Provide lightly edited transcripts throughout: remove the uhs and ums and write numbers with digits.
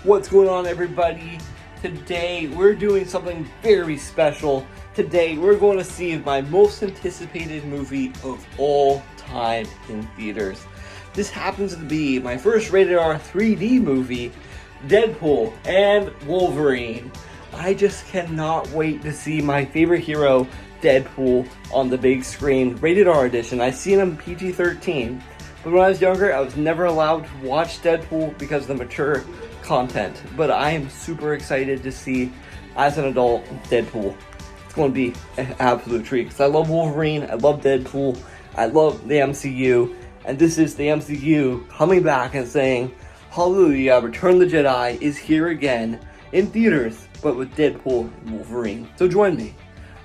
What's going on, everybody? Today we're doing something very special. Today we're going to see my most anticipated movie of all time in theaters. This happens to be my first rated R 3D movie, Deadpool and Wolverine. I just cannot wait to see my favorite hero, Deadpool, on the big screen, rated R edition. I've seen him PG-13, but when I was younger I was never allowed to watch Deadpool because of the mature content. But I am super excited to see, as an adult, Deadpool. It's going to be an absolute treat because I love Wolverine, I love Deadpool, I love the MCU, and this is the MCU coming back and saying, hallelujah, Return of the Jedi is here again in theaters, but with Deadpool and Wolverine. So join me.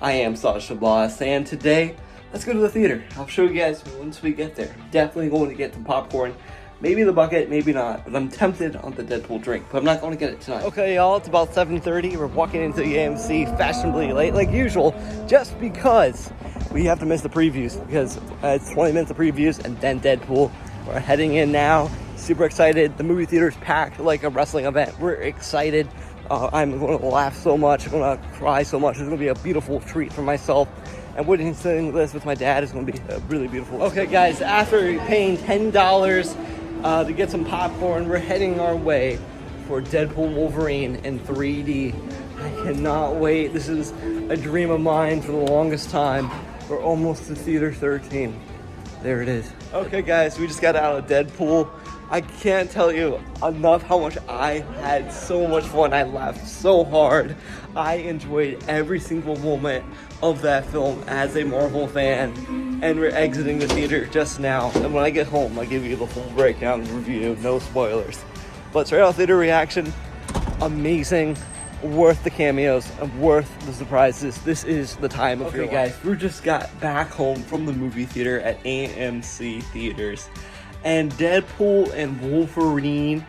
I am Sasha Boss, and today, let's go to the theater. I'll show you guys once we get there. Definitely going to get some popcorn. Maybe the bucket, maybe not, but I'm tempted on the Deadpool drink, but I'm not going to get it tonight. Okay, y'all, it's about 7:30. We're walking into the AMC fashionably late, like usual, just because we have to miss the previews, because it's 20 minutes of previews and then Deadpool. We're heading in now, super excited. The movie theater's packed like a wrestling event. We're excited. I'm going to laugh so much, I'm going to cry so much. It's going to be a beautiful treat for myself. And witnessing this with my dad is going to be a really beautiful. Okay, guys, after paying $10 to get some popcorn, we're heading our way for Deadpool Wolverine in 3D. I cannot wait. This is a dream of mine for the longest time. We're almost to Theater 13. There it is. Okay, guys, we just got out of Deadpool. I can't tell you enough how much I had so much fun. I laughed so hard. I enjoyed every single moment of that film as a Marvel fan. And we're exiting the theater just now. And when I get home, I'll give you the full breakdown review, no spoilers. But straight out theater reaction, amazing, worth the cameos, and worth the surprises. This is the time of your life. Okay, guys, we just got back home from the movie theater at AMC Theaters. And Deadpool and Wolverine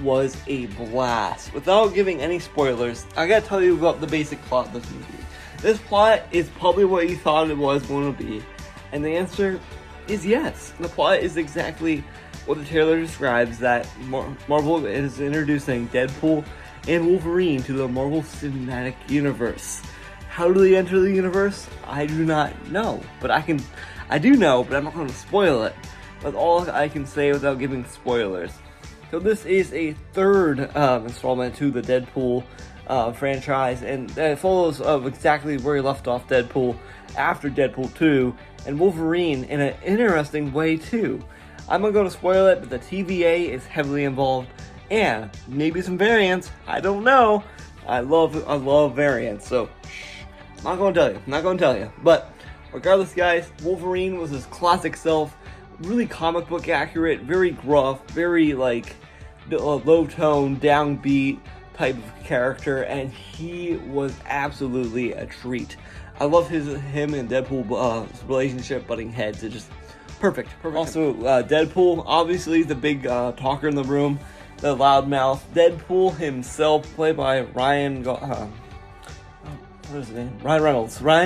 was a blast. Without giving any spoilers, I gotta tell you about the basic plot of this movie. This plot is probably what you thought it was going to be. And the answer is yes. The plot is exactly what the trailer describes, that Marvel is introducing Deadpool and Wolverine to the Marvel Cinematic Universe. How do they enter the universe? I do not know. But I do know, but I'm not going to spoil it. That's all I can say without giving spoilers. So this is a third installment to the Deadpool franchise, and it follows exactly where he left off Deadpool after Deadpool 2, and Wolverine in an interesting way too. I'm not going to spoil it, but the TVA is heavily involved, and maybe some variants. I don't know. I love variants, so I'm not going to tell you. But regardless, guys, Wolverine was his classic self. Really comic book accurate, very gruff, very like low tone, downbeat type of character, and he was absolutely a treat. I love him and Deadpool relationship butting heads. It's just perfect. Also, Deadpool, obviously the big talker in the room, the loudmouth. Deadpool himself, played by Ryan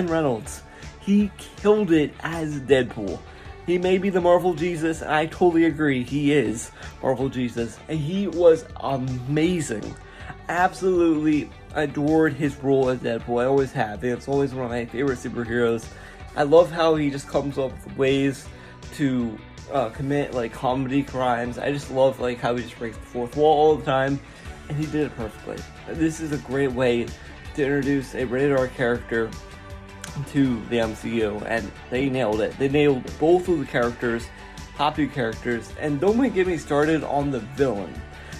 Reynolds. He killed it as Deadpool. He may be the Marvel Jesus, and I totally agree, he is Marvel Jesus. And he was amazing. Absolutely adored his role as Deadpool. I always have. It's always one of my favorite superheroes. I love how he just comes up with ways to commit like comedy crimes. I just love like how he just breaks the fourth wall all the time, and he did it perfectly. This is a great way to introduce a rated R character to the MCU, and they nailed it. They nailed both of the characters, top two characters, and don't even get me started on the villain.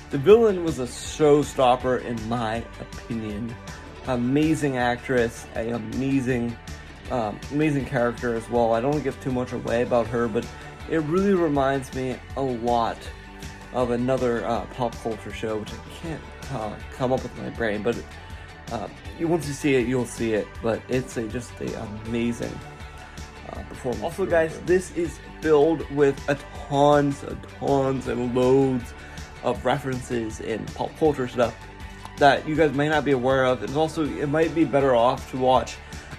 The villain was a showstopper in my opinion. Amazing actress, an amazing character as well. I don't want to give too much away about her, but it really reminds me a lot of another pop culture show, which I can't come up with in my brain, but once you see it, you'll see it. But it's just an amazing performance. Also, guys, this is filled with tons and loads of references in pop culture stuff that you guys may not be aware of. And also, it might be better off to watch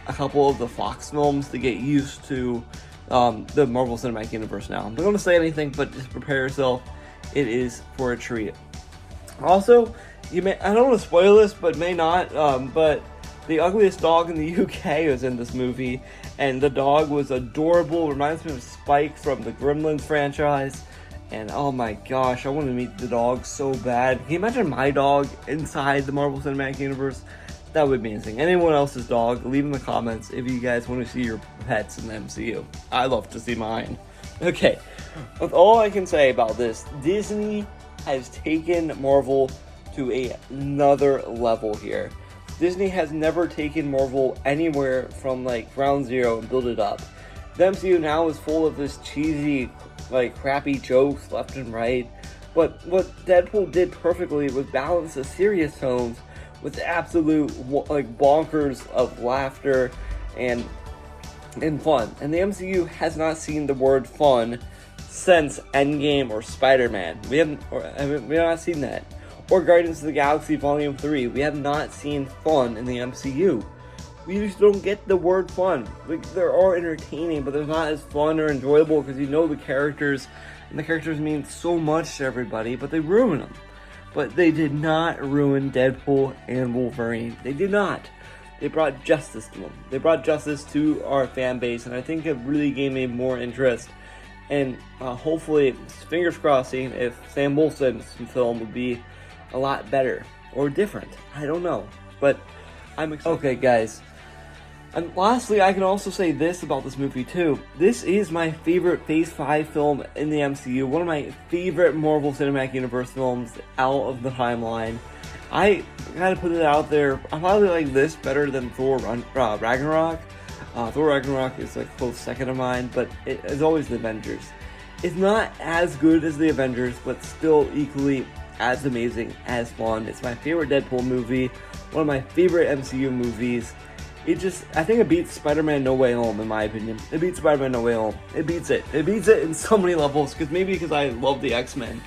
a couple of the Fox films to get used to the Marvel Cinematic Universe now. I'm not going to say anything, but just prepare yourself. It is for a treat. Also, I don't want to spoil this, but may not. But the ugliest dog in the UK was in this movie, and the dog was adorable. Reminds me of Spike from the Gremlins franchise. And oh my gosh, I want to meet the dog so bad. Can you imagine my dog inside the Marvel Cinematic Universe? That would be amazing. Anyone else's dog, leave in the comments if you guys want to see your pets in the MCU. I love to see mine. Okay, with all I can say about this, Disney has taken Marvel to another level here. Disney has never taken Marvel anywhere from like ground zero and built it up. The MCU now is full of this cheesy, like crappy jokes left and right. But what Deadpool did perfectly was balance the serious tones with absolute like bonkers of laughter and fun. And the MCU has not seen the word fun since Endgame or Spider-Man. We have not seen that. Or Guardians of the Galaxy Volume 3. We have not seen fun in the MCU. We just don't get the word fun. Like, they're all entertaining, but they're not as fun or enjoyable because you know the characters, and the characters mean so much to everybody, but they ruin them. But they did not ruin Deadpool and Wolverine. They did not. They brought justice to them. They brought justice to our fan base, and I think it really gave me more interest. And hopefully, fingers crossing, if Sam Wilson's film would be a lot better or different. I don't know, but I'm excited. Okay, guys. And lastly, I can also say this about this movie too. This is my favorite Phase 5 film in the MCU. One of my favorite Marvel Cinematic Universe films out of the timeline. I gotta put it out there. I probably like this better than Thor Ragnarok. Thor Ragnarok is a close second of mine, but it is always the Avengers. It's not as good as the Avengers, but still equally as amazing, as fun. It's my favorite Deadpool movie, one of my favorite MCU movies. I think it beats Spider-Man No Way Home, in my opinion. It beats Spider-Man No Way Home. It beats it. It beats it in so many levels, because I love the X-Men.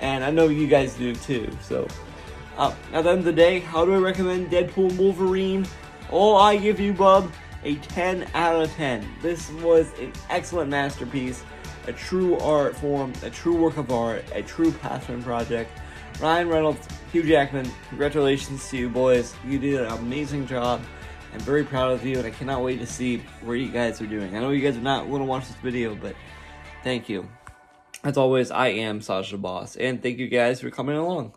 And I know you guys do too, so. At the end of the day, how do I recommend Deadpool and Wolverine? Oh, I give you, bub, a 10 out of 10. This was an excellent masterpiece, a true art form, a true work of art, a true passion project. Ryan Reynolds, Hugh Jackman, congratulations to you boys. You did an amazing job. I'm very proud of you, and I cannot wait to see where you guys are doing. I know you guys are not going to watch this video, but thank you. As always, I am Sasha Boss, and thank you guys for coming along.